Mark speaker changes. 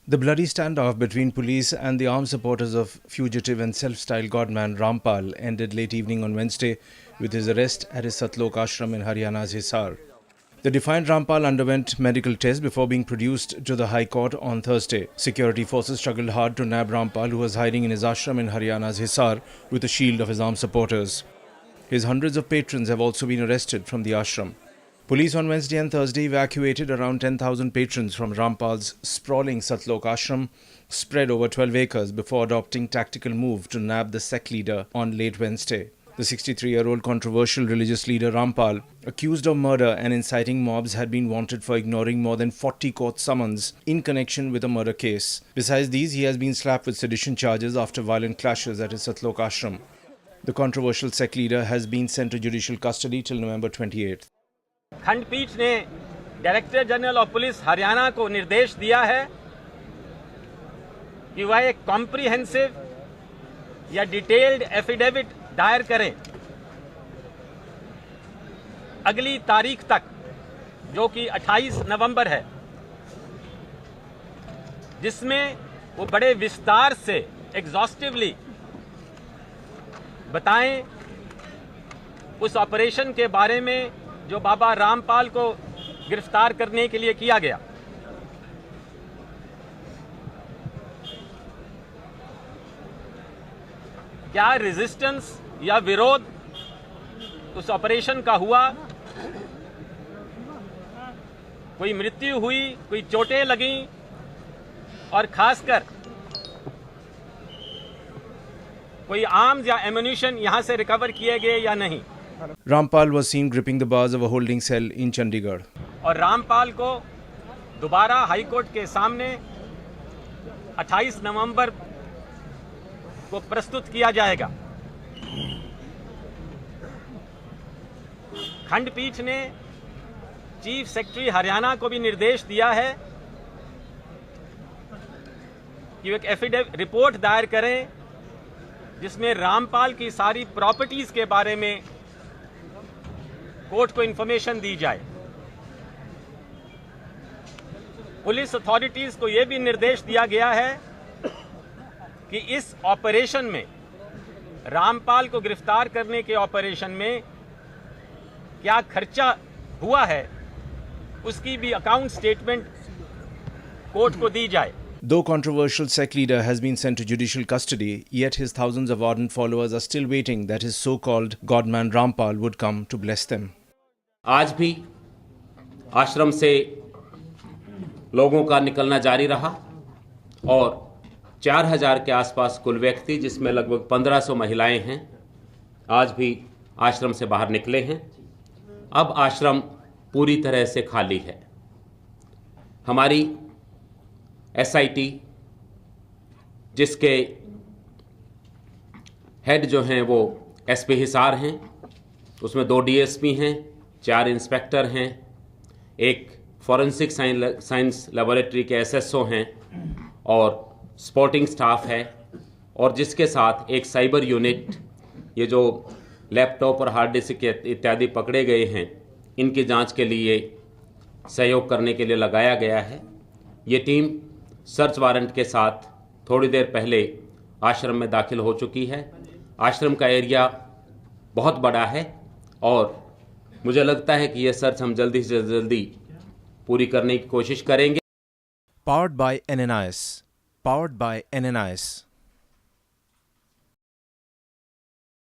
Speaker 1: The bloody standoff between police and the armed supporters of fugitive and self-styled godman Rampal ended late evening on Wednesday with his arrest at his Satlok ashram in Haryana's Hisar. The defiant Rampal underwent medical tests before being produced to the High Court on Thursday. Security forces struggled hard to nab Rampal, who was hiding in his ashram in Haryana's Hisar with a shield of his armed supporters. His hundreds of patrons have also been arrested from the ashram. Police on Wednesday and Thursday evacuated around 10,000 patrons from Rampal's sprawling Satlok ashram, spread over 12 acres, before adopting tactical move to nab the sect leader on late Wednesday. The 63-year-old controversial religious leader Rampal, accused of murder and inciting mobs, had been wanted for ignoring more than 40 court summons in connection with a murder case. Besides these, he has been slapped with sedition charges after violent clashes at his Satlok ashram. The controversial sect leader has been sent to judicial custody till November 28th.
Speaker 2: खंडपीठ ने director general of police Haryana को निर्देश दिया है कि वह एक comprehensive या डिटेल्ड एफिडेविट दायर करें अगली तारीख तक, जो कि 28 नवंबर है, जिसमें वो बड़े विस्तार से एग्जॉस्टिवली बताएं उस ऑपरेशन के बारे में जो बाबा रामपाल को गिरफ्तार करने के लिए किया गया। क्या रेजिस्टेंस या विरोध उस ऑपरेशन का हुआ, कोई मृत्यु हुई, कोई चोटें लगीं, और खासकर कोई आर्म्स या एम्यूनिशन यहां से रिकवर किए गए या नहीं।
Speaker 1: Rampal was seen gripping the bars of a holding cell in Chandigarh.
Speaker 2: और रामपाल को दोबारा हाईकोर्ट के सामने 28 नवंबर को प्रस्तुत किया जाएगा। खंडपीठ ने चीफ सेक्रेटरी हरियाणा को भी निर्देश दिया है कि वे एक एफिडेविट रिपोर्ट दायर करें जिसमें रामपाल की सारी प्रॉपर्टीज के बारे में कोर्ट को इंफॉर्मेशन दी जाए। पुलिस अथॉरिटीज को यह भी निर्देश दिया गया है कि इस ऑपरेशन में, रामपाल को गिरफ्तार करने के ऑपरेशन में क्या खर्चा हुआ है, उसकी भी अकाउंट स्टेटमेंट कोर्ट को दी जाए।
Speaker 1: Though controversial sect leader has been sent to judicial custody, yet his thousands of ardent followers are still waiting that his so-called godman Rampal would come to bless them.
Speaker 3: आज भी आश्रम से लोगों का निकलना जारी रहा और 4000 के आसपास कुल व्यक्ति, जिसमें लगभग 1500 महिलाएं हैं, आज भी आश्रम से बाहर निकले हैं। अब आश्रम पूरी तरह से खाली है। हमारी एसआईटी, जिसके हेड जो हैं वो एसपी हिसार हैं, उसमें 2 डीएसपी हैं, 4 इंस्पेक्टर हैं, एक फॉरेंसिक साइंस लेबोरेटरी के एसएसओ हैं और सपोर्टिंग स्टाफ है, और जिसके साथ एक साइबर यूनिट, ये जो लैपटॉप और हार्ड डिस्क इत्यादि पकड़े गए हैं, इनकी जांच के लिए सहयोग करने के लिए लगाया गया है। ये टीम सर्च वारंट के साथ थोड़ी देर पहले आश्रम में दाखिल हो चुकी है। आश्रम का एरिया बहुत बड़ा है और मुझे लगता है कि यह सर्च हम जल्दी से जल्दी पूरी करने की कोशिश करेंगे।
Speaker 1: Powered by NNIS.